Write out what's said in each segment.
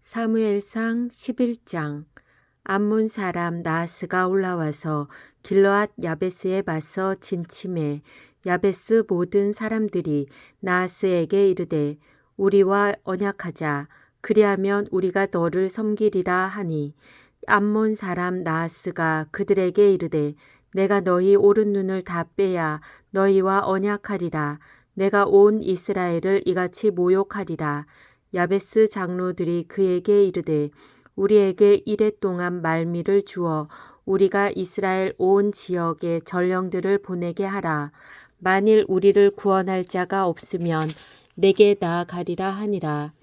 사무엘상 11장. 암몬 사람 나하스가 올라와서 길르앗 야베스에 맞서 진침해 야베스 모든 사람들이 나하스에게 이르되 우리와 언약하자. 그리하면 우리가 너를 섬기리라 하니 암몬 사람 나하스가 그들에게 이르되 내가 너희 오른 눈을 다 빼야 너희와 언약하리라. 내가 온 이스라엘을 이같이 모욕하리라. 야베스 장로들이 그에게 이르되 우리에게 이레 동안 말미를 주어 우리가 이스라엘 온 지역에 전령들을 보내게 하라. 만일 우리를 구원할 자가 없으면 내게 나아가리라 하니라.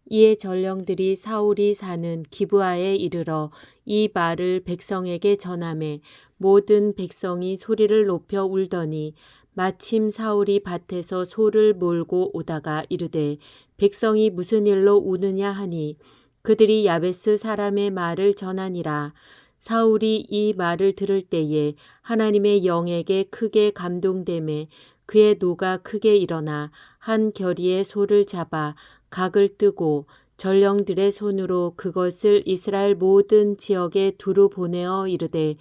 이에 전령들이 사울이 사는 기브아에 이르러 이 말을 백성에게 전하매 모든 백성이 소리를 높여 울더니 마침 사울이 밭에서 소를 몰고 오다가 이르되 백성이 무슨 일로 우느냐 하니 그들이 야베스 사람의 말을 전하니라. 사울이 이 말을 들을 때에 하나님의 영에게 크게 감동되매 그의 노가 크게 일어나 한 겨리의 소를 잡아 각을 뜨고 전령들의 손으로 그것을 이스라엘 모든 지역에 두루 보내어 이르되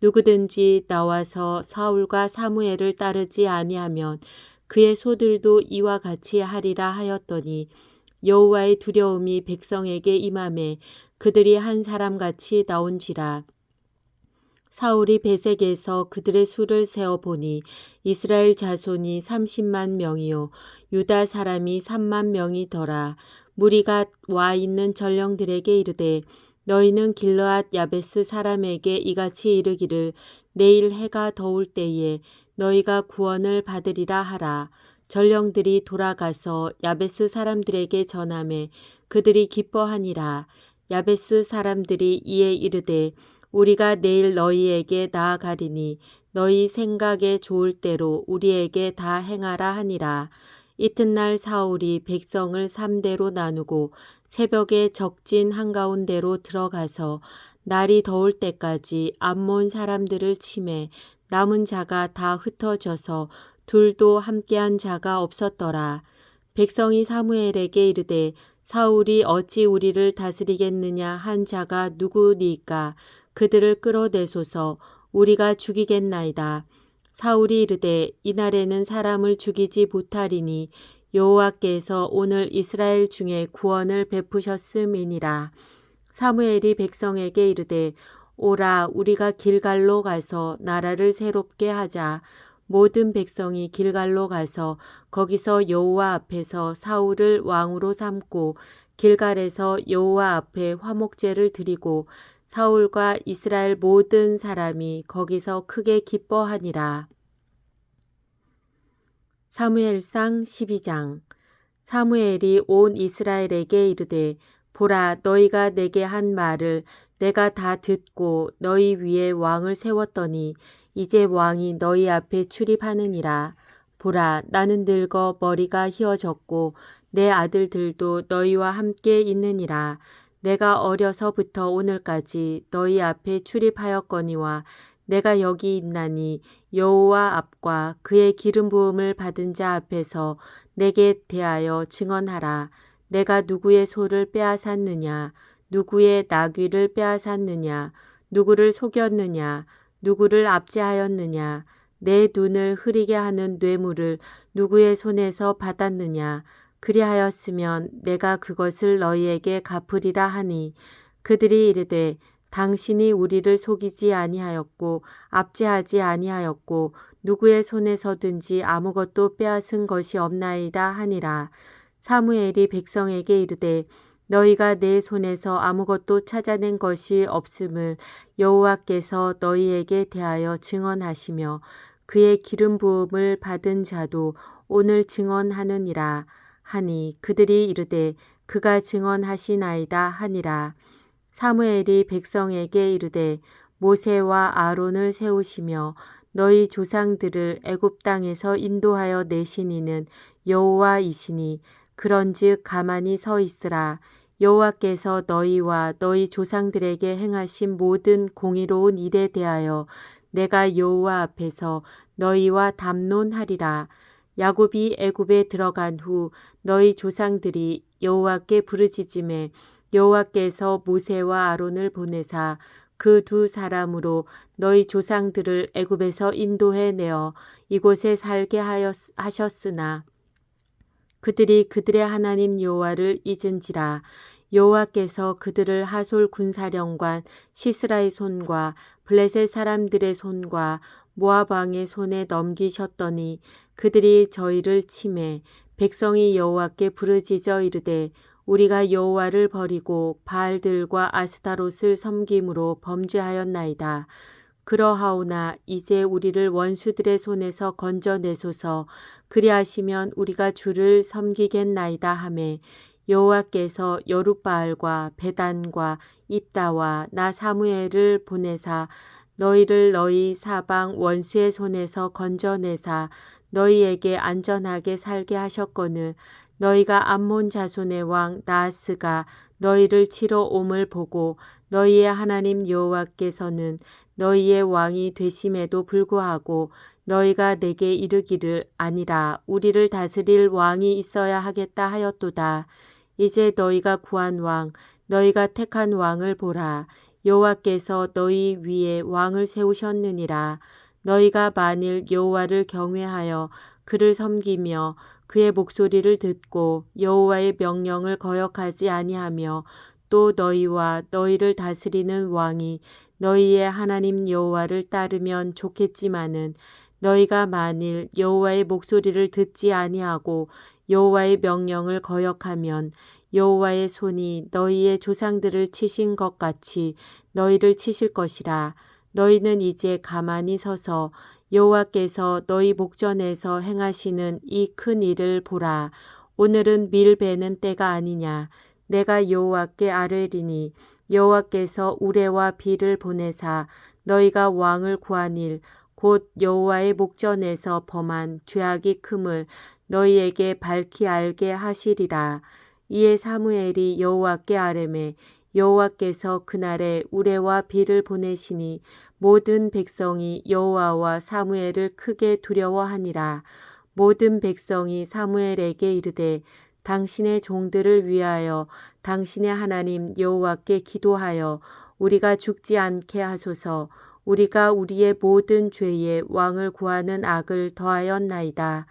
누구든지 나와서 사울과 사무엘을 따르지 아니하면 그의 소들도 이와 같이 하리라 하였더니 여호와의 두려움이 백성에게 임하매 그들이 한 사람같이 나온지라. 사울이 베색에서 그들의 수를 세어보니 이스라엘 자손이 30만 명이요 유다 사람이 3만 명이더라. 무리가 와 있는 전령들에게 이르되 너희는 길르앗 야베스 사람에게 이같이 이르기를 내일 해가 더울 때에 너희가 구원을 받으리라 하라. 전령들이 돌아가서 야베스 사람들에게 전하매 그들이 기뻐하니라. 야베스 사람들이 이에 이르되 우리가 내일 너희에게 나아가리니 너희 생각에 좋을 대로 우리에게 다 행하라 하니라. 이튿날 사울이 백성을 3대로 나누고 새벽에 적진 한가운데로 들어가서 날이 더울 때까지 암몬 사람들을 치매 남은 자가 다 흩어져서 둘도 함께한 자가 없었더라. 백성이 사무엘에게 이르되 사울이 어찌 우리를 다스리겠느냐 한 자가 누구니까 그들을 끌어내소서. 우리가 죽이겠나이다. 사울이 이르되 이날에는 사람을 죽이지 못하리니 여호와께서 오늘 이스라엘 중에 구원을 베푸셨음이니라. 사무엘이 백성에게 이르되 오라 우리가 길갈로 가서 나라를 새롭게 하자. 모든 백성이 길갈로 가서 거기서 여호와 앞에서 사울을 왕으로 삼고 길갈에서 여호와 앞에 화목제를 드리고 사울과 이스라엘 모든 사람이 거기서 크게 기뻐하니라. 사무엘상 12장. 사무엘이 온 이스라엘에게 이르되 보라 너희가 내게 한 말을 내가 다 듣고 너희 위에 왕을 세웠더니 이제 왕이 너희 앞에 출입하느니라. 보라 나는 늙어 머리가 휘어졌고 내 아들들도 너희와 함께 있느니라. 내가 어려서부터 오늘까지 너희 앞에 출입하였거니와 내가 여기 있나니 여호와 앞과 그의 기름 부음을 받은 자 앞에서 내게 대하여 증언하라. 내가 누구의 소를 빼앗았느냐 누구의 나귀를 빼앗았느냐 누구를 속였느냐 누구를 압제하였느냐 내 눈을 흐리게 하는 뇌물을 누구의 손에서 받았느냐 그리하였으면 내가 그것을 너희에게 갚으리라 하니 그들이 이르되 당신이 우리를 속이지 아니하였고 압제하지 아니하였고 누구의 손에서든지 아무것도 빼앗은 것이 없나이다 하니라. 사무엘이 백성에게 이르되 너희가 내 손에서 아무것도 찾아낸 것이 없음을 여호와께서 너희에게 대하여 증언하시며 그의 기름 부음을 받은 자도 오늘 증언하느니라 하니 그들이 이르되 그가 증언하시나이다 하니라. 사무엘이 백성에게 이르되 모세와 아론을 세우시며 너희 조상들을 애굽 땅에서 인도하여 내신 이는 여호와이시니 그런즉 가만히 서 있으라. 여호와께서 너희와 너희 조상들에게 행하신 모든 공의로운 일에 대하여 내가 여호와 앞에서 너희와 담론하리라. 야곱이 애굽에 들어간 후 너희 조상들이 여호와께 부르짖음에 여호와께서 모세와 아론을 보내사 그 두 사람으로 너희 조상들을 애굽에서 인도해 내어 이곳에 살게 하셨으나 그들이 그들의 하나님 여호와를 잊은지라. 여호와께서 그들을 하솔 군사령관 시스라의 손과 블레셋 사람들의 손과 모압 왕의 손에 넘기셨더니 그들이 저희를 치매 백성이 여호와께 부르짖어 이르되 우리가 여호와를 버리고 바알들과 아스타롯을 섬김으로 범죄하였나이다. 그러하오나 이제 우리를 원수들의 손에서 건져내소서. 그리하시면 우리가 주를 섬기겠나이다 하매 여호와께서 여룻바알과 베단과 입다와 나 사무엘을 보내사 너희를 너희 사방 원수의 손에서 건져내사 너희에게 안전하게 살게 하셨거늘 너희가 암몬 자손의 왕 나하스가 너희를 치러 옴을 보고 너희의 하나님 여호와께서는 너희의 왕이 되심에도 불구하고 너희가 내게 이르기를 아니라 우리를 다스릴 왕이 있어야 하겠다 하였도다. 이제 너희가 구한 왕 너희가 택한 왕을 보라. 여호와께서 너희 위에 왕을 세우셨느니라. 너희가 만일 여호와를 경외하여 그를 섬기며 그의 목소리를 듣고 여호와의 명령을 거역하지 아니하며 또 너희와 너희를 다스리는 왕이 너희의 하나님 여호와를 따르면 좋겠지만은 너희가 만일 여호와의 목소리를 듣지 아니하고 여호와의 명령을 거역하면 여호와의 손이 너희의 조상들을 치신 것 같이 너희를 치실 것이라. 너희는 이제 가만히 서서 여호와께서 너희 목전에서 행하시는 이 큰 일을 보라. 오늘은 밀 베는 때가 아니냐. 내가 여호와께 아뢰리니 여호와께서 우레와 비를 보내사 너희가 왕을 구하닐 곧 여호와의 목전에서 범한 죄악이 큼을 너희에게 밝히 알게 하시리라. 이에 사무엘이 여호와께 아뢰매 여호와께서 그날에 우레와 비를 보내시니 모든 백성이 여호와와 사무엘을 크게 두려워하니라. 모든 백성이 사무엘에게 이르되 당신의 종들을 위하여 당신의 하나님 여호와께 기도하여 우리가 죽지 않게 하소서. 우리가 우리의 모든 죄에 왕을 구하는 악을 더하였나이다.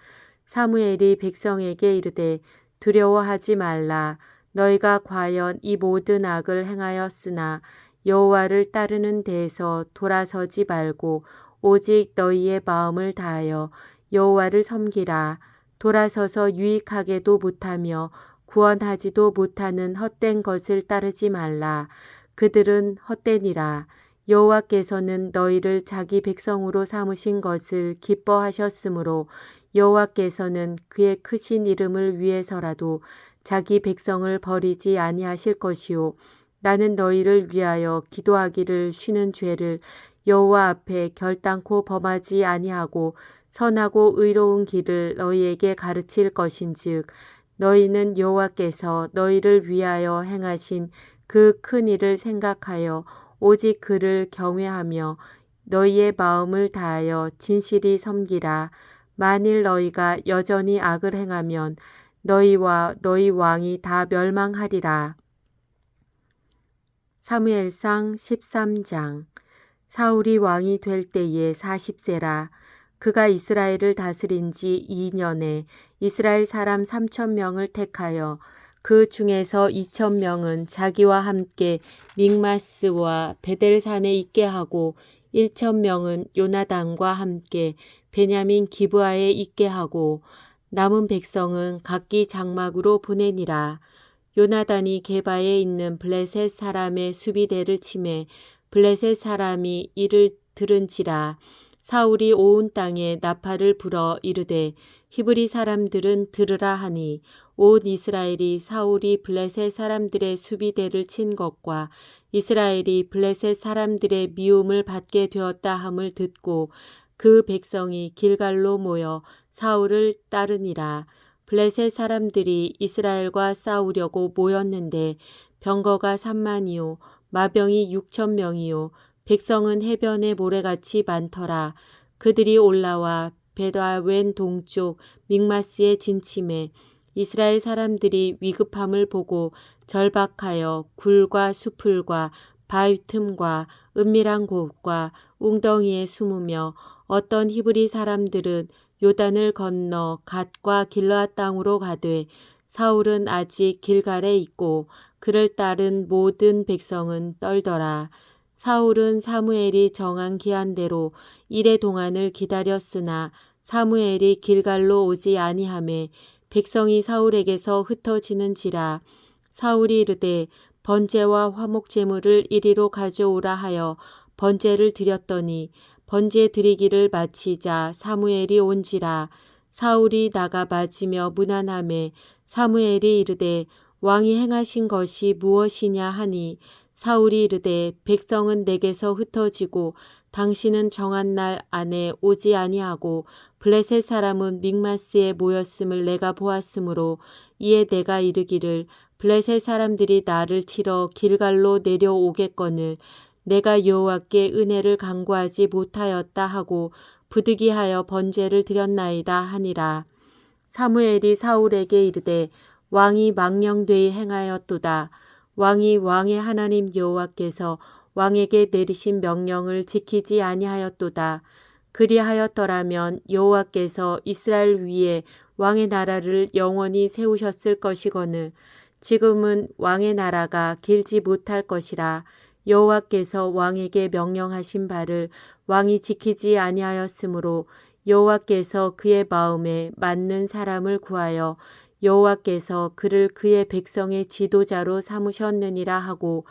사무엘이 백성에게 이르되 두려워하지 말라. 너희가 과연 이 모든 악을 행하였으나 여호와를 따르는 데에서 돌아서지 말고 오직 너희의 마음을 다하여 여호와를 섬기라. 돌아서서 유익하게도 못하며 구원하지도 못하는 헛된 것을 따르지 말라. 그들은 헛되니라. 여호와께서는 너희를 자기 백성으로 삼으신 것을 기뻐하셨으므로 여호와께서는 그의 크신 이름을 위해서라도 자기 백성을 버리지 아니하실 것이요 나는 너희를 위하여 기도하기를 쉬는 죄를 여호와 앞에 결단코 범하지 아니하고 선하고 의로운 길을 너희에게 가르칠 것인즉 너희는 여호와께서 너희를 위하여 행하신 그 큰 일을 생각하여 오직 그를 경외하며 너희의 마음을 다하여 진실이 섬기라. 만일 너희가 여전히 악을 행하면 너희와 너희 왕이 다 멸망하리라. 사무엘상 13장. 사울이 왕이 될 때에 40세라. 그가 이스라엘을 다스린 지 2년에 이스라엘 사람 3,000명을 택하여 그 중에서 2,000명은 자기와 함께 믹마스와 베델산에 있게 하고 1,000명은 요나단과 함께 베냐민 기브아에 있게 하고 남은 백성은 각기 장막으로 보내니라. 요나단이 게바에 있는 블레셋 사람의 수비대를 치매 블레셋 사람이 이를 들은지라. 사울이 온 땅에 나팔을 불어 이르되 히브리 사람들은 들으라 하니 온 이스라엘이 사울이 블레셋 사람들의 수비대를 친 것과 이스라엘이 블레셋 사람들의 미움을 받게 되었다 함을 듣고 그 백성이 길갈로 모여 사울을 따르니라. 블레셋 사람들이 이스라엘과 싸우려고 모였는데 병거가 3만이요 마병이 6,000명이요 백성은 해변의 모래같이 많더라. 그들이 올라와 베다웬 동쪽 믹마스에 진침해 이스라엘 사람들이 위급함을 보고 절박하여 굴과 수풀과 바위 틈과 은밀한 곳과 웅덩이에 숨으며 어떤 히브리 사람들은 요단을 건너 갓과 길르앗 땅으로 가되 사울은 아직 길갈에 있고 그를 따른 모든 백성은 떨더라. 사울은 사무엘이 정한 기한대로 이레 동안을 기다렸으나 사무엘이 길갈로 오지 아니하매 백성이 사울에게서 흩어지는지라. 사울이 이르되 번제와 화목 제물을 이리로 가져오라 하여 번제를 드렸더니 번제 드리기를 마치자 사무엘이 온지라. 사울이 나가 맞으며 문안하매 사무엘이 이르되 왕이 행하신 것이 무엇이냐 하니 사울이 이르되 백성은 내게서 흩어지고 당신은 정한 날 안에 오지 아니하고 블레셋 사람은 믹마스에 모였음을 내가 보았으므로 이에 내가 이르기를 블레셋 사람들이 나를 치러 길갈로 내려오겠거늘 내가 여호와께 은혜를 간구하지 못하였다 하고 부득이하여 번제를 드렸나이다 하니라. 사무엘이 사울에게 이르되 왕이 망령되이 행하였도다. 왕이 왕의 하나님 여호와께서 왕에게 내리신 명령을 지키지 아니하였도다. 그리하였더라면 여호와께서 이스라엘 위에 왕의 나라를 영원히 세우셨을 것이거늘 지금은 왕의 나라가 길지 못할 것이라. 여호와께서 왕에게 명령하신 바를 왕이 지키지 아니하였으므로 여호와께서 그의 마음에 맞는 사람을 구하여 여호와께서 그를 그의 백성의 지도자로 삼으셨느니라 하고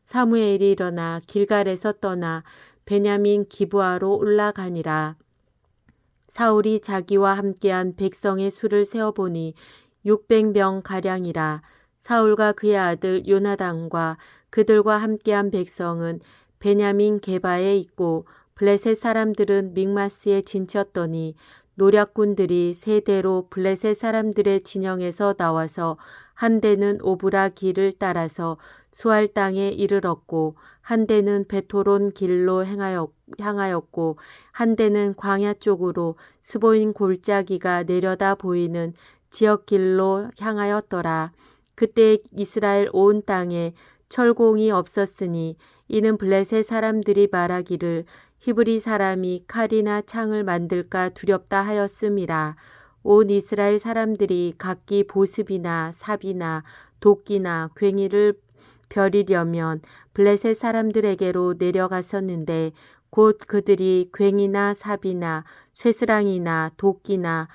사무엘이 일어나 길갈에서 떠나 베냐민 기브아로 올라가니라. 사울이 자기와 함께한 백성의 수를 세어보니 600명 가량이라. 사울과 그의 아들 요나단과 그들과 함께한 백성은 베냐민 게바에 있고 블레셋 사람들은 믹마스에 진쳤더니 노략군들이 세대로 블레셋 사람들의 진영에서 나와서 한 대는 오브라 길을 따라서 수알 땅에 이르렀고 한 대는 베토론 길로 향하였고 한 대는 광야 쪽으로 스보인 골짜기가 내려다 보이는 지역 길로 향하였더라. 그때 이스라엘 온 땅에 철공이 없었으니 이는 블레셋 사람들이 말하기를 히브리 사람이 칼이나 창을 만들까 두렵다 하였음이라. 온 이스라엘 사람들이 각기 보습이나 삽이나 도끼나 괭이를 벼리려면 블레셋 사람들에게로 내려갔었는데 곧 그들이 괭이나 삽이나 쇠스랑이나 도끼나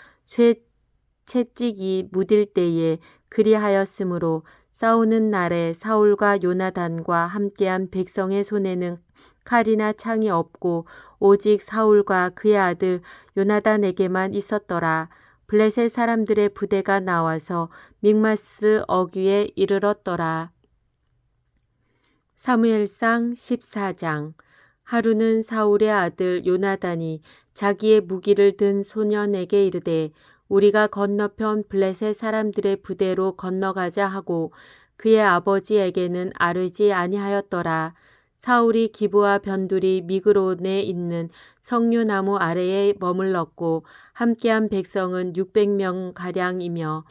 채찍이 무딜 때에 그리하였으므로 싸우는 날에 사울과 요나단과 함께한 백성의 손에는 칼이나 창이 없고 오직 사울과 그의 아들 요나단에게만 있었더라. 블레셋 사람들의 부대가 나와서 믹마스 어귀에 이르렀더라. 사무엘상 14장. 하루는 사울의 아들 요나단이 자기의 무기를 든 소년에게 이르되 우리가 건너편 블레셋 사람들의 부대로 건너가자 하고 그의 아버지에게는 아뢰지 아니하였더라. 사울이 기브아 변두리 미그론에 있는 석류나무 아래에 머물렀고 함께한 백성은 600명 가량이며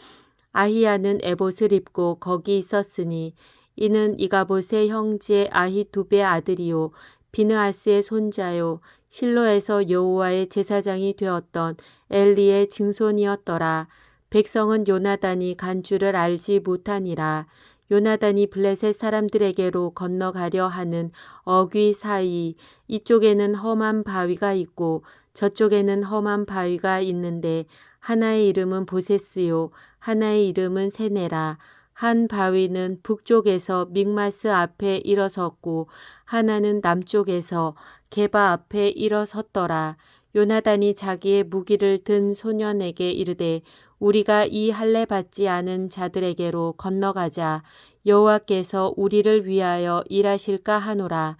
아히야는 에봇을 입고 거기 있었으니 이는 이가봇의 형제 아히두베 아들이요 비느하스의 손자요 실로에서 여호와의 제사장이 되었던 엘리의 증손이었더라. 백성은 요나단이 간 줄을 알지 못하니라. 요나단이 블레셋 사람들에게로 건너가려 하는 어귀 사이 이쪽에는 험한 바위가 있고 저쪽에는 험한 바위가 있는데 하나의 이름은 보세스요 하나의 이름은 세네라. 한 바위는 북쪽에서 믹마스 앞에 일어섰고 하나는 남쪽에서 게바 앞에 일어섰더라. 요나단이 자기의 무기를 든 소년에게 이르되 우리가 이 할례 받지 않은 자들에게로 건너가자. 여호와께서 우리를 위하여 일하실까 하노라.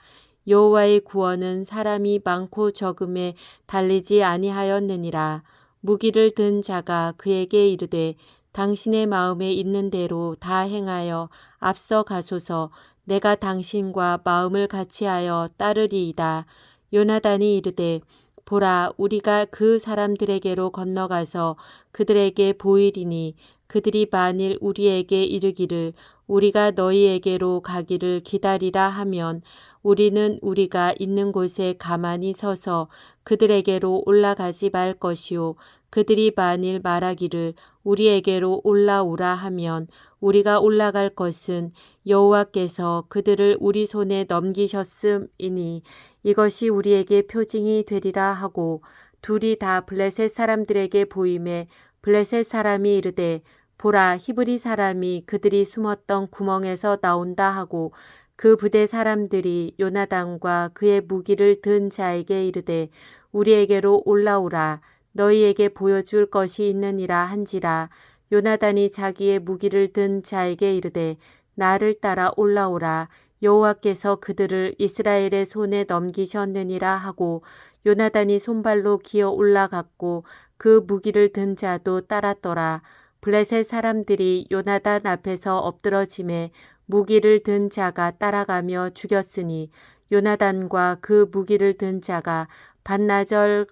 여호와의 구원은 사람이 많고 적음에 달리지 아니하였느니라. 무기를 든 자가 그에게 이르되 당신의 마음에 있는 대로 다 행하여 앞서 가소서. 내가 당신과 마음을 같이하여 따르리이다. 요나단이 이르되 보라 우리가 그 사람들에게로 건너가서 그들에게 보이리니 그들이 만일 우리에게 이르기를 우리가 너희에게로 가기를 기다리라 하면 우리는 우리가 있는 곳에 가만히 서서 그들에게로 올라가지 말 것이요 그들이 만일 말하기를 우리에게로 올라오라 하면 우리가 올라갈 것은 여호와께서 그들을 우리 손에 넘기셨음이니 이것이 우리에게 표징이 되리라 하고 둘이 다 블레셋 사람들에게 보임에 블레셋 사람이 이르되 보라 히브리 사람이 그들이 숨었던 구멍에서 나온다 하고 그 부대 사람들이 요나단과 그의 무기를 든 자에게 이르되 우리에게로 올라오라 너희에게 보여줄 것이 있느니라 한지라 요나단이 자기의 무기를 든 자에게 이르되 나를 따라 올라오라 여호와께서 그들을 이스라엘의 손에 넘기셨느니라 하고 요나단이 손발로 기어 올라갔고 그 무기를 든 자도 따랐더라. 블레셋 사람들이 요나단 앞에서 엎드러짐에 무기를 든 자가 따라가며 죽였으니 요나단과 그 무기를 든 자가 반나절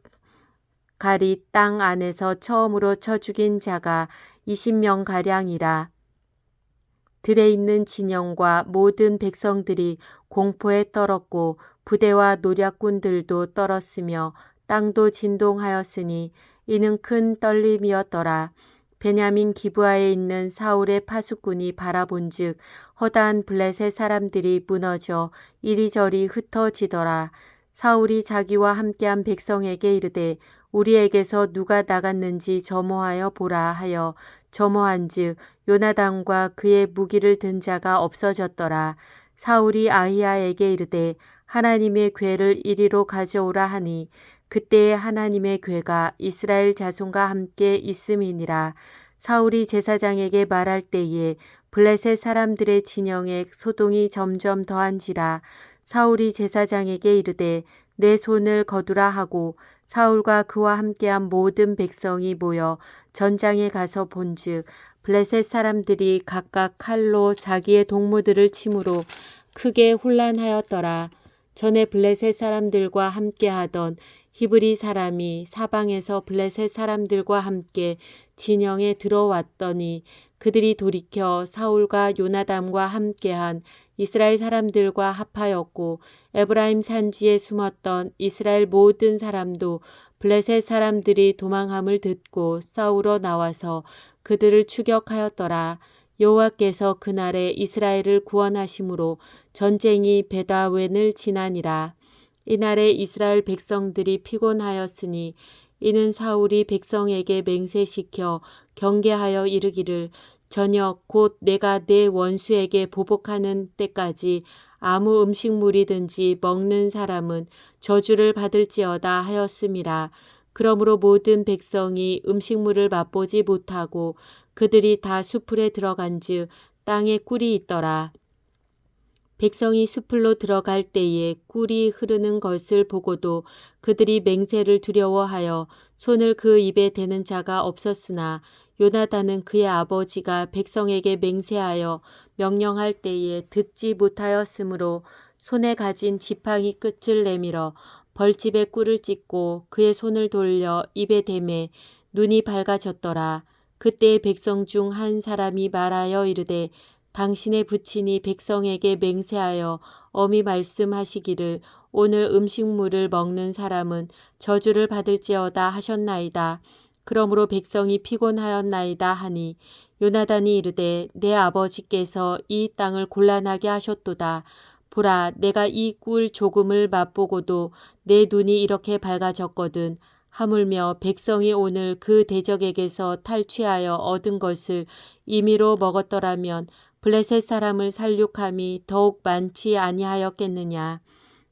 가리 땅 안에서 처음으로 쳐 죽인 자가 20명가량이라. 들에 있는 진영과 모든 백성들이 공포에 떨었고 부대와 노략군들도 떨었으며 땅도 진동하였으니 이는 큰 떨림이었더라. 베냐민 기브아에 있는 사울의 파수꾼이 바라본즉 허다한 블레셋 사람들이 무너져 이리저리 흩어지더라. 사울이 자기와 함께한 백성에게 이르되 우리에게서 누가 나갔는지 점호하여 보라 하여 점호한즉 요나단과 그의 무기를 든 자가 없어졌더라. 사울이 아히야에게 이르되 하나님의 궤를 이리로 가져오라 하니 그때에 하나님의 궤가 이스라엘 자손과 함께 있음이니라. 사울이 제사장에게 말할 때에 블레셋 사람들의 진영에 소동이 점점 더한지라. 사울이 제사장에게 이르되 내 손을 거두라 하고 사울과 그와 함께한 모든 백성이 모여 전장에 가서 본즉 블레셋 사람들이 각각 칼로 자기의 동무들을 치므로 크게 혼란하였더라. 전에 블레셋 사람들과 함께하던 히브리 사람이 사방에서 블레셋 사람들과 함께 진영에 들어왔더니 그들이 돌이켜 사울과 요나단과 함께한 이스라엘 사람들과 합하였고 에브라임 산지에 숨었던 이스라엘 모든 사람도 블레셋 사람들이 도망함을 듣고 싸우러 나와서 그들을 추격하였더라. 여호와께서 그날에 이스라엘을 구원하심으로 전쟁이 베다웬을 지나니라. 이날에 이스라엘 백성들이 피곤하였으니 이는 사울이 백성에게 맹세시켜 경계하여 이르기를 저녁 곧 내가 내 원수에게 보복하는 때까지 아무 음식물이든지 먹는 사람은 저주를 받을지어다 하였음이라. 그러므로 모든 백성이 음식물을 맛보지 못하고 그들이 다 수풀에 들어간즉 땅에 꿀이 있더라. 백성이 수풀로 들어갈 때에 꿀이 흐르는 것을 보고도 그들이 맹세를 두려워하여 손을 그 입에 대는 자가 없었으나 요나단은 그의 아버지가 백성에게 맹세하여 명령할 때에 듣지 못하였으므로 손에 가진 지팡이 끝을 내밀어 벌집에 꿀을 찢고 그의 손을 돌려 입에 대매 눈이 밝아졌더라. 그때 백성 중 한 사람이 말하여 이르되 당신의 부친이 백성에게 맹세하여 엄히 말씀하시기를 오늘 음식물을 먹는 사람은 저주를 받을지어다 하셨나이다. 그러므로 백성이 피곤하였나이다 하니 요나단이 이르되 내 아버지께서 이 땅을 곤란하게 하셨도다. 보라 내가 이 꿀 조금을 맛보고도 내 눈이 이렇게 밝아졌거든. 하물며 백성이 오늘 그 대적에게서 탈취하여 얻은 것을 임의로 먹었더라면 블레셋 사람을 살육함이 더욱 많지 아니하였겠느냐.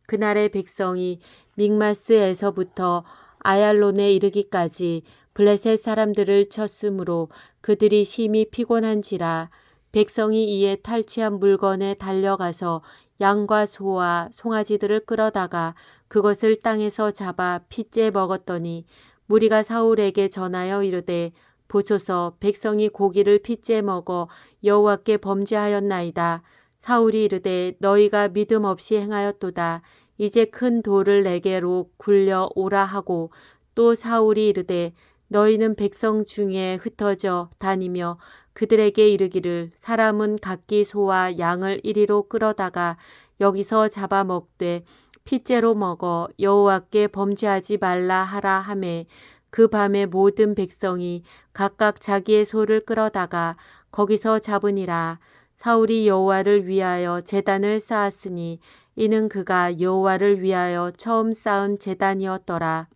그날의 백성이 믹마스에서부터 아얄론에 이르기까지 블레셋 사람들을 쳤으므로 그들이 심히 피곤한지라. 백성이 이에 탈취한 물건에 달려가서 양과 소와 송아지들을 끌어다가 그것을 땅에서 잡아 핏째 먹었더니 무리가 사울에게 전하여 이르되 보소서 백성이 고기를 핏째 먹어 여호와께 범죄하였나이다. 사울이 이르되 너희가 믿음 없이 행하였도다. 이제 큰 돌을 내게로 굴려 오라 하고 또 사울이 이르되 너희는 백성 중에 흩어져 다니며 그들에게 이르기를 사람은 각기 소와 양을 이리로 끌어다가 여기서 잡아먹되 핏째로 먹어 여호와께 범죄하지 말라 하라 하매 그 밤에 모든 백성이 각각 자기의 소를 끌어다가 거기서 잡으니라. 사울이 여호와를 위하여 제단을 쌓았으니 이는 그가 여호와를 위하여 처음 쌓은 제단이었더라.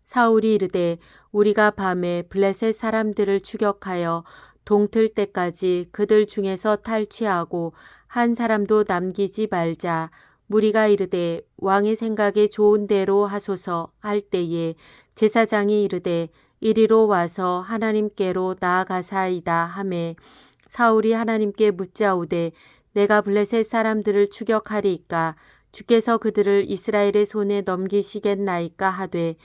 사울이 이르되 우리가 밤에 블레셋 사람들을 추격하여 동틀 때까지 그들 중에서 탈취하고 한 사람도 남기지 말자. 무리가 이르되 왕의 생각에 좋은 대로 하소서 할 때에 제사장이 이르되 이리로 와서 하나님께로 나아가사이다 하매 사울이 하나님께 묻자오되 내가 블레셋 사람들을 추격하리이까 주께서 그들을 이스라엘의 손에 넘기시겠나이까 하되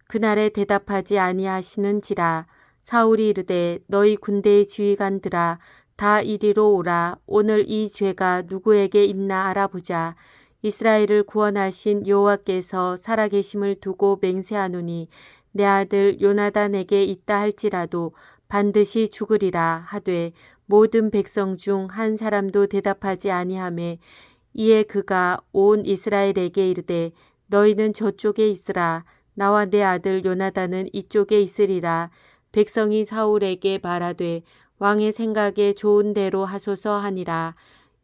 그날에 대답하지 아니하시는지라. 사울이 이르되 너희 군대의 지휘관들아 다 이리로 오라. 오늘 이 죄가 누구에게 있나 알아보자. 이스라엘을 구원하신 여호와께서 살아계심을 두고 맹세하노니 내 아들 요나단에게 있다 할지라도 반드시 죽으리라 하되 모든 백성 중 한 사람도 대답하지 아니하매 이에 그가 온 이스라엘에게 이르되 너희는 저쪽에 있으라. 나와 내 아들 요나단은 이쪽에 있으리라. 백성이 사울에게 말하되 왕의 생각에 좋은 대로 하소서 하니라.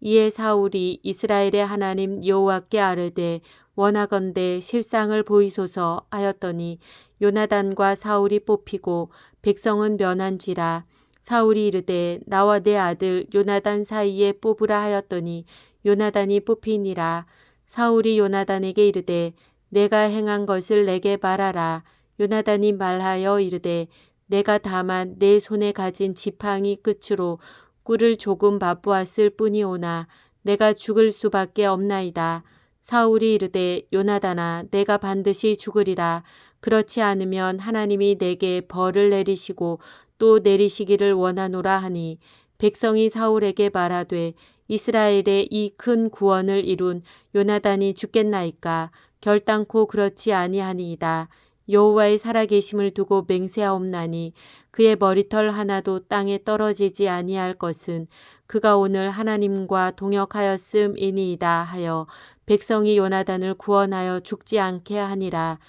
이에 사울이 이스라엘의 하나님 여호와께 아뢰되 원하건대 실상을 보이소서 하였더니 요나단과 사울이 뽑히고 백성은 면한지라. 사울이 이르되 나와 내 아들 요나단 사이에 뽑으라 하였더니 요나단이 뽑히니라. 사울이 요나단에게 이르되 내가 행한 것을 내게 말하라. 요나단이 말하여 이르되 내가 다만 내 손에 가진 지팡이 끝으로 꿀을 조금 맛보았을 뿐이오나 내가 죽을 수밖에 없나이다. 사울이 이르되 요나단아 내가 반드시 죽으리라. 그렇지 않으면 하나님이 내게 벌을 내리시고 또 내리시기를 원하노라 하니 백성이 사울에게 말하되 이스라엘의 이 큰 구원을 이룬 요나단이 죽겠나이까. 결단코 그렇지 아니하니이다. 여호와의 살아계심을 두고 맹세하옵나니 그의 머리털 하나도 땅에 떨어지지 아니할 것은 그가 오늘 하나님과 동역하였음이니이다 하여 백성이 요나단을 구원하여 죽지 않게 하니라.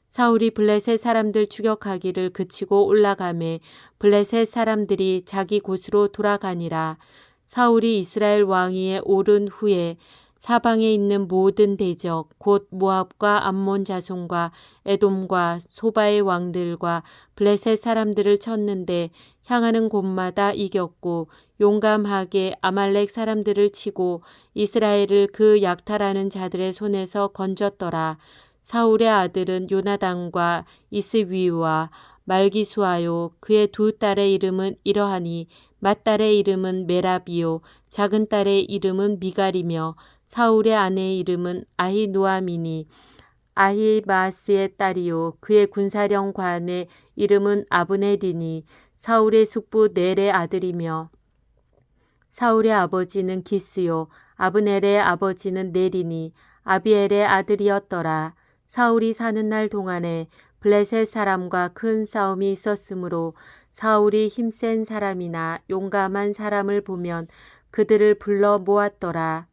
사울이 블레셋 사람들 추격하기를 그치고 올라가매 블레셋 사람들이 자기 곳으로 돌아가니라. 사울이 이스라엘 왕위에 오른 후에 사방에 있는 모든 대적 곧 모압과 암몬 자손과 에돔과 소바의 왕들과 블레셋 사람들을 쳤는데 향하는 곳마다 이겼고 용감하게 아말렉 사람들을 치고 이스라엘을 그 약탈하는 자들의 손에서 건졌더라. 사울의 아들은 요나단과 이스위와 말기수아요. 그의 두 딸의 이름은 이러하니 맏딸의 이름은 메라비요 작은 딸의 이름은 미갈이며 사울의 아내의 이름은 아히노아미니 아히마스의 딸이요 그의 군사령관의 이름은 아브넬이니 사울의 숙부 넬의 아들이며 사울의 아버지는 기스요 아브넬의 아버지는 넬이니 아비엘의 아들이었더라. 사울이 사는 날 동안에 블레셋 사람과 큰 싸움이 있었으므로 사울이 힘센 사람이나 용감한 사람을 보면 그들을 불러 모았더라.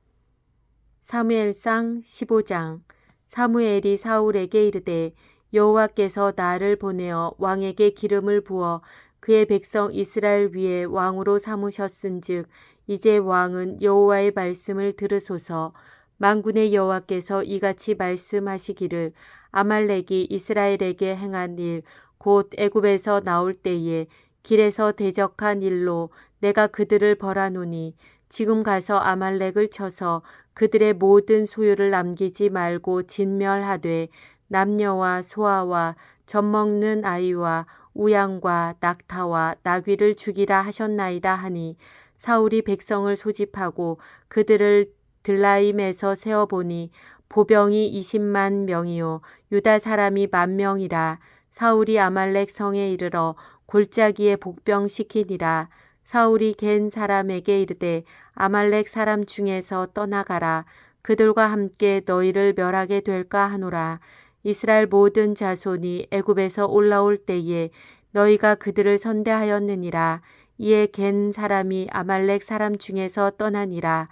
사무엘상 15장. 사무엘이 사울에게 이르되 여호와께서 나를 보내어 왕에게 기름을 부어 그의 백성 이스라엘 위에 왕으로 삼으셨은즉 이제 왕은 여호와의 말씀을 들으소서. 만군의 여호와께서 이같이 말씀하시기를 아말렉이 이스라엘에게 행한 일 곧 애굽에서 나올 때에 길에서 대적한 일로 내가 그들을 벌하노니 지금 가서 아말렉을 쳐서 그들의 모든 소유를 남기지 말고 진멸하되 남녀와 소아와 젖먹는 아이와 우양과 낙타와 나귀를 죽이라 하셨나이다 하니 사울이 백성을 소집하고 그들을 들라임에서 세어보니 보병이 20만 명이요 유다 사람이 10,000명이라. 사울이 아말렉 성에 이르러 골짜기에 복병시키니라. 사울이 겐 사람에게 이르되 아말렉 사람 중에서 떠나가라. 그들과 함께 너희를 멸하게 될까 하노라. 이스라엘 모든 자손이 애굽에서 올라올 때에 너희가 그들을 선대하였느니라. 이에 겐 사람이 아말렉 사람 중에서 떠나니라.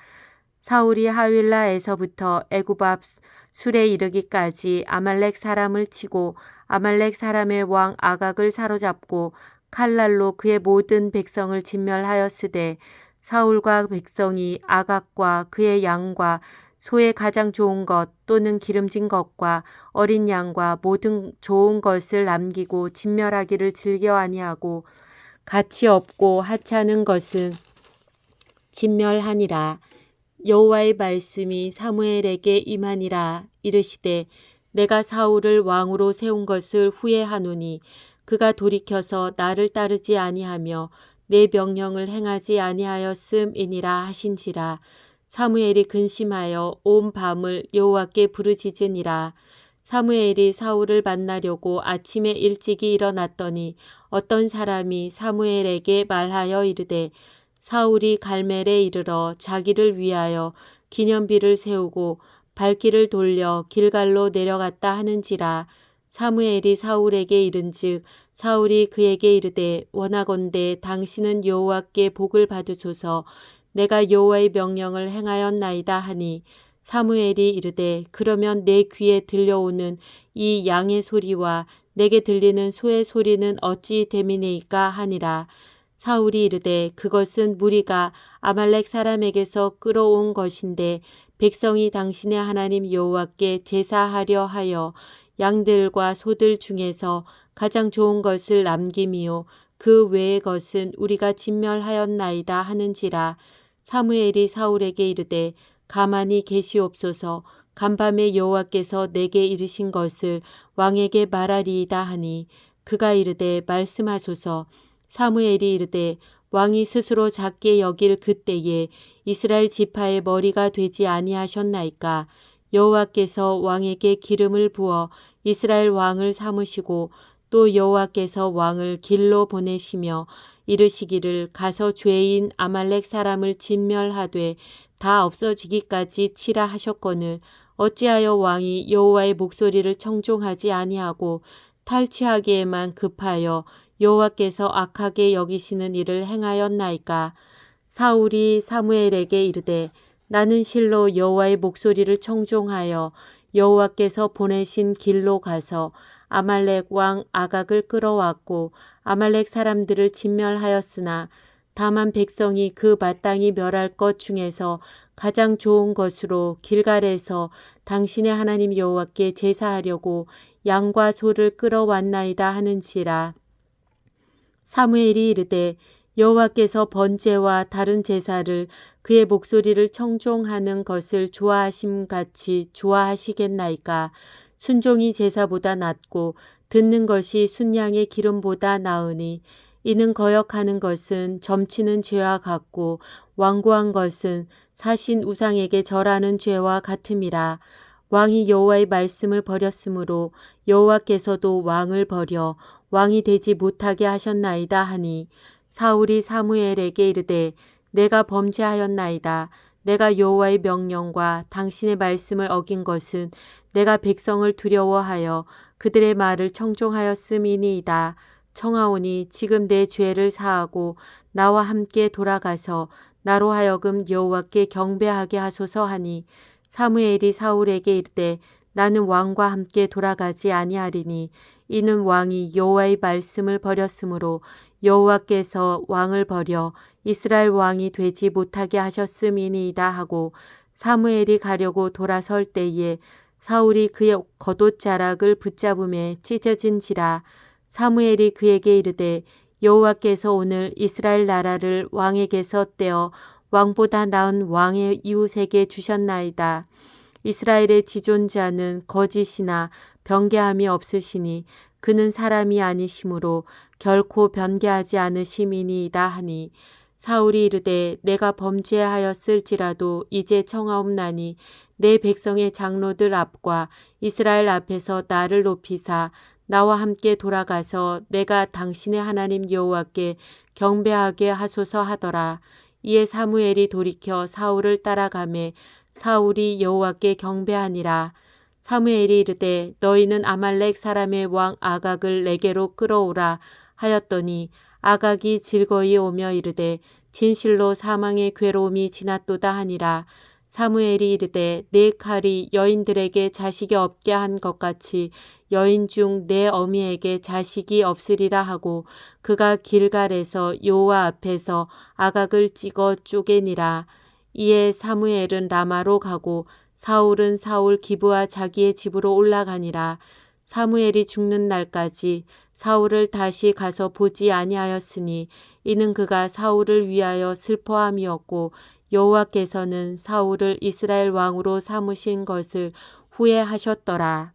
사울이 하윌라에서부터 애굽 앞 술에 이르기까지 아말렉 사람을 치고 아말렉 사람의 왕 아각을 사로잡고 칼날로 그의 모든 백성을 진멸하였으되 사울과 백성이 아각과 그의 양과 소의 가장 좋은 것 또는 기름진 것과 어린 양과 모든 좋은 것을 남기고 진멸하기를 즐겨 아니하고 가치 없고 하찮은 것은 진멸하니라. 여호와의 말씀이 사무엘에게 임하니라. 이르시되 내가 사울을 왕으로 세운 것을 후회하노니 그가 돌이켜서 나를 따르지 아니하며 내 명령을 행하지 아니하였음이니라 하신지라. 사무엘이 근심하여 온 밤을 여호와께 부르짖으니라. 사무엘이 사울을 만나려고 아침에 일찍이 일어났더니 어떤 사람이 사무엘에게 말하여 이르되 사울이 갈멜에 이르러 자기를 위하여 기념비를 세우고 발길을 돌려 길갈로 내려갔다 하는지라. 사무엘이 사울에게 이른즉 사울이 그에게 이르되 원하건대 당신은 여호와께 복을 받으소서. 내가 여호와의 명령을 행하였나이다 하니 사무엘이 이르되 그러면 내 귀에 들려오는 이 양의 소리와 내게 들리는 소의 소리는 어찌 됨이니까 하니라. 사울이 이르되 그것은 무리가 아말렉 사람에게서 끌어온 것인데 백성이 당신의 하나님 여호와께 제사하려 하여 양들과 소들 중에서 가장 좋은 것을 남김이요 그 외의 것은 우리가 진멸하였나이다 하는지라. 사무엘이 사울에게 이르되 가만히 계시옵소서. 간밤에 여호와께서 내게 이르신 것을 왕에게 말하리이다 하니 그가 이르되 말씀하소서. 사무엘이 이르되 왕이 스스로 작게 여길 그때에 이스라엘 지파의 머리가 되지 아니하셨나이까. 여호와께서 왕에게 기름을 부어 이스라엘 왕을 삼으시고 또 여호와께서 왕을 길로 보내시며 이르시기를 가서 죄인 아말렉 사람을 진멸하되 다 없어지기까지 치라 하셨거늘 어찌하여 왕이 여호와의 목소리를 청종하지 아니하고 탈취하기에만 급하여 여호와께서 악하게 여기시는 일을 행하였나이까. 사울이 사무엘에게 이르되 나는 실로 여호와의 목소리를 청종하여 여호와께서 보내신 길로 가서 아말렉 왕 아각을 끌어왔고 아말렉 사람들을 진멸하였으나 다만 백성이 그 마땅히 멸할 것 중에서 가장 좋은 것으로 길갈에서 당신의 하나님 여호와께 제사하려고 양과 소를 끌어왔나이다 하는지라. 사무엘이 이르되 여호와께서 번제와 다른 제사를 그의 목소리를 청종하는 것을 좋아하심같이 좋아하시겠나이까. 순종이 제사보다 낫고 듣는 것이 순양의 기름보다 나으니 이는 거역하는 것은 점치는 죄와 같고 완고한 것은 사신 우상에게 절하는 죄와 같음이라. 왕이 여호와의 말씀을 버렸으므로 여호와께서도 왕을 버려 왕이 되지 못하게 하셨나이다 하니 사울이 사무엘에게 이르되 내가 범죄하였나이다. 내가 여호와의 명령과 당신의 말씀을 어긴 것은 내가 백성을 두려워하여 그들의 말을 청종하였음이니이다. 청하오니 지금 내 죄를 사하고 나와 함께 돌아가서 나로 하여금 여호와께 경배하게 하소서 하니 사무엘이 사울에게 이르되 나는 왕과 함께 돌아가지 아니하리니 이는 왕이 여호와의 말씀을 버렸으므로 여호와께서 왕을 버려 이스라엘 왕이 되지 못하게 하셨음이니이다 하고 사무엘이 가려고 돌아설 때에 사울이 그의 겉옷자락을 붙잡음에 찢어진지라. 사무엘이 그에게 이르되 여호와께서 오늘 이스라엘 나라를 왕에게서 떼어 왕보다 나은 왕의 이웃에게 주셨나이다. 이스라엘의 지존자는 거짓이나 변개함이 없으시니 그는 사람이 아니시므로 결코 변개하지 않으심이니이다 하니 사울이 이르되 내가 범죄하였을지라도 이제 청하옵나니 내 백성의 장로들 앞과 이스라엘 앞에서 나를 높이사 나와 함께 돌아가서 내가 당신의 하나님 여호와께 경배하게 하소서 하더라. 이에 사무엘이 돌이켜 사울을 따라가매 사울이 여호와께 경배하니라. 사무엘이 이르되 너희는 아말렉 사람의 왕 아각을 내게로 끌어오라 하였더니 아각이 즐거이 오며 이르되 진실로 사망의 괴로움이 지났도다 하니라. 사무엘이 이르되 내 칼이 여인들에게 자식이 없게 한 것 같이 여인 중 내 어미에게 자식이 없으리라 하고 그가 길갈에서 여호와 앞에서 아각을 찍어 쪼개니라. 이에 사무엘은 라마로 가고 사울은 사울 기브와 자기의 집으로 올라가니라. 사무엘이 죽는 날까지 사울을 다시 가서 보지 아니하였으니 이는 그가 사울을 위하여 슬퍼함이었고 여호와께서는 사울을 이스라엘 왕으로 삼으신 것을 후회하셨더라.